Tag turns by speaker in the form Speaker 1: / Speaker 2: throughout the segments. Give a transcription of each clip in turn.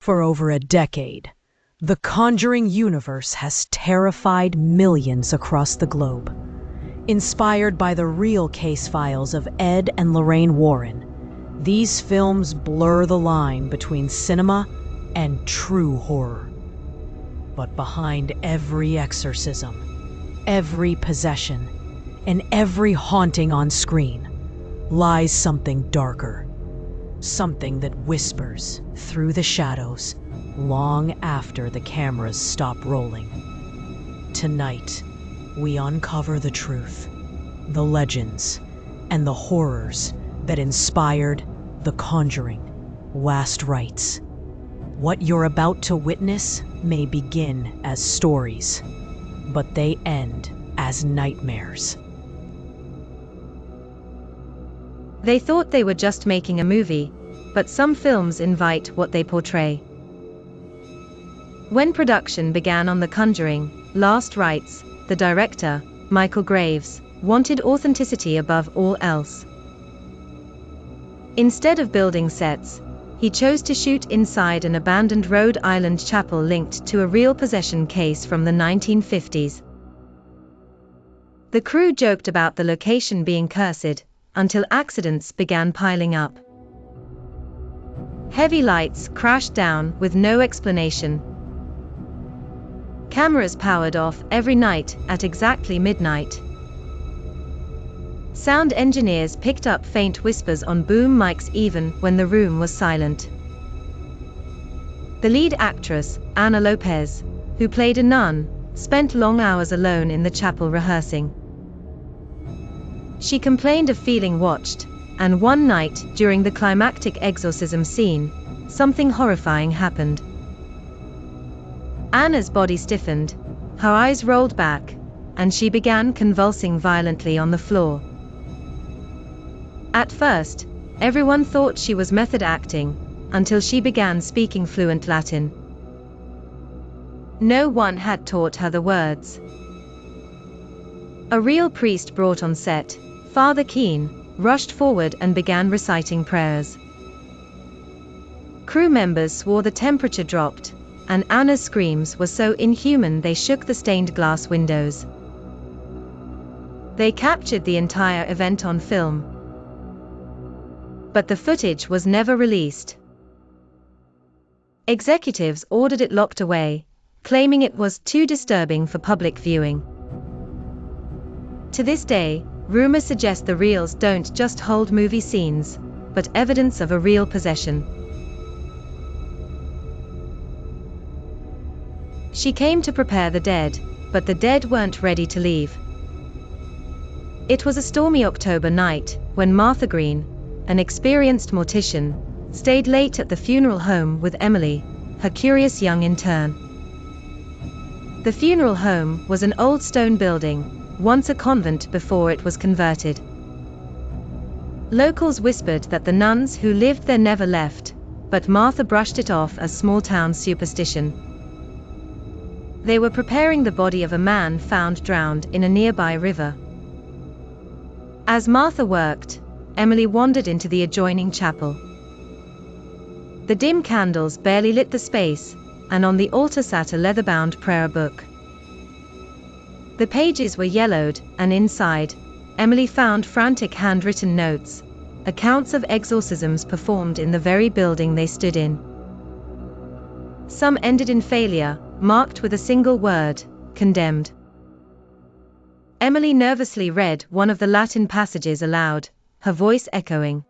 Speaker 1: For over a decade, the Conjuring universe has terrified millions across the globe. Inspired by the real case files of Ed and Lorraine Warren, these films blur the line between cinema and true horror. But behind every exorcism, every possession, and every haunting on screen lies something darker. Something that whispers through the shadows long after the cameras stop rolling. Tonight, we uncover the truth, the legends, and the horrors that inspired The Conjuring, Last Rites. What you're about to witness may begin as stories, but they end as nightmares.
Speaker 2: They thought they were just making a movie, but some films invite what they portray. When production began on The Conjuring, Last Rites, the director, Michael Graves, wanted authenticity above all else. Instead of building sets, he chose to shoot inside an abandoned Rhode Island chapel linked to a real possession case from the 1950s. The crew joked about the location being cursed, until accidents began piling up. Heavy lights crashed down with no explanation. Cameras powered off every night at exactly midnight. Sound engineers picked up faint whispers on boom mics even when the room was silent. The lead actress, Ana Lopez, who played a nun, spent long hours alone in the chapel rehearsing. She complained of feeling watched, and one night during the climactic exorcism scene, something horrifying happened. Anna's body stiffened, her eyes rolled back, and she began convulsing violently on the floor. At first, everyone thought she was method acting, until she began speaking fluent Latin. No one had taught her the words. A real priest brought on set, Father Keane, rushed forward and began reciting prayers. Crew members swore the temperature dropped, and Anna's screams were so inhuman they shook the stained glass windows. They captured the entire event on film. But the footage was never released. Executives ordered it locked away, claiming it was too disturbing for public viewing. To this day, rumors suggest the reels don't just hold movie scenes, but evidence of a real possession. She came to prepare the dead, but the dead weren't ready to leave. It was a stormy October night when Martha Green, an experienced mortician, stayed late at the funeral home with Emily, her curious young intern. The funeral home was an old stone building, once a convent before it was converted. Locals whispered that the nuns who lived there never left, but Martha brushed it off as small-town superstition. They were preparing the body of a man found drowned in a nearby river. As Martha worked, Emily wandered into the adjoining chapel. The dim candles barely lit the space, and on the altar sat a leather-bound prayer book. The pages were yellowed, and inside, Emily found frantic handwritten notes, accounts of exorcisms performed in the very building they stood in. Some ended in failure, marked with a single word, condemned. Emily nervously read one of the Latin passages aloud, her voice echoing.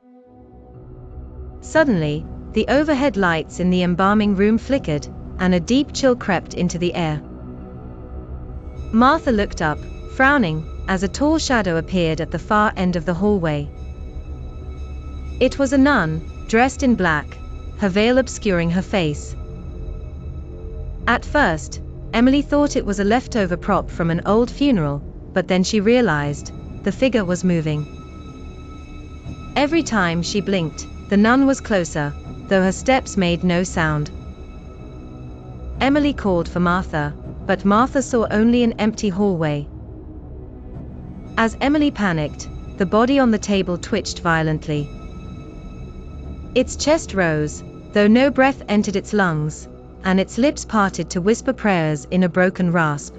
Speaker 2: Suddenly, the overhead lights in the embalming room flickered, and a deep chill crept into the air. Martha looked up, frowning, as a tall shadow appeared at the far end of the hallway. It was a nun, dressed in black, her veil obscuring her face. At first, Emily thought it was a leftover prop from an old funeral, but then she realized the figure was moving. Every time she blinked, the nun was closer, though her steps made no sound. Emily called for Martha, but Martha saw only an empty hallway. As Emily panicked, the body on the table twitched violently. Its chest rose, though no breath entered its lungs, and its lips parted to whisper prayers in a broken rasp.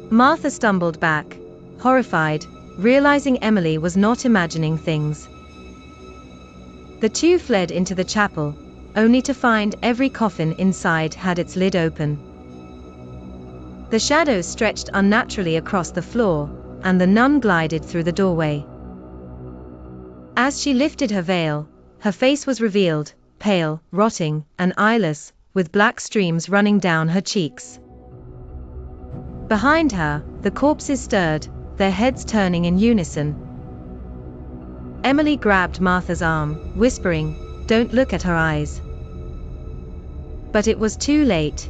Speaker 2: Martha stumbled back, horrified, realizing Emily was not imagining things. The two fled into the chapel, only to find every coffin inside had its lid open. The shadows stretched unnaturally across the floor, and the nun glided through the doorway. As she lifted her veil, her face was revealed, pale, rotting, and eyeless, with black streams running down her cheeks. Behind her, the corpses stirred, their heads turning in unison. Emily grabbed Martha's arm, whispering, "Don't look at her eyes." But it was too late.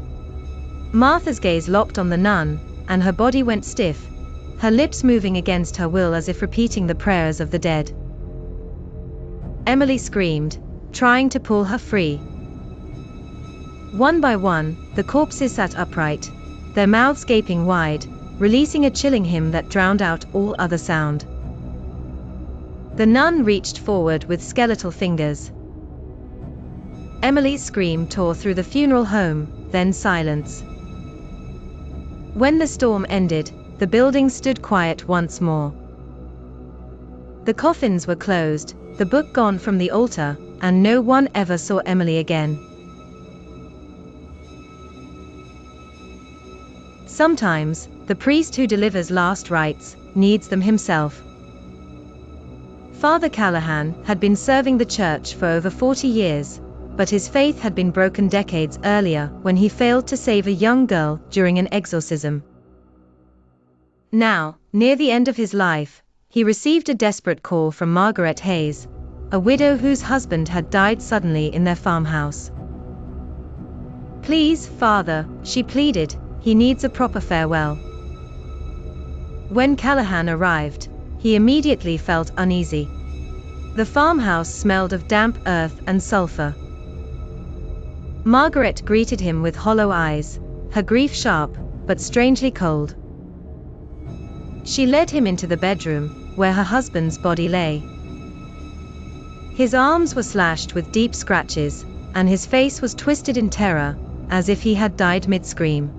Speaker 2: Martha's gaze locked on the nun, and her body went stiff, her lips moving against her will as if repeating the prayers of the dead. Emily screamed, trying to pull her free. One by one, the corpses sat upright, their mouths gaping wide, releasing a chilling hymn that drowned out all other sound. The nun reached forward with skeletal fingers. Emily's scream tore through the funeral home, then silence. When the storm ended, the building stood quiet once more. The coffins were closed, the book gone from the altar, and no one ever saw Emily again. Sometimes, the priest who delivers last rites needs them himself. Father Callahan had been serving the church for over 40 years, but his faith had been broken decades earlier when he failed to save a young girl during an exorcism. Now, near the end of his life, he received a desperate call from Margaret Hayes, a widow whose husband had died suddenly in their farmhouse. "Please, Father," she pleaded, "he needs a proper farewell." When Callahan arrived, he immediately felt uneasy. The farmhouse smelled of damp earth and sulfur. Margaret greeted him with hollow eyes, her grief sharp, but strangely cold. She led him into the bedroom, where her husband's body lay. His arms were slashed with deep scratches, and his face was twisted in terror, as if he had died mid-scream.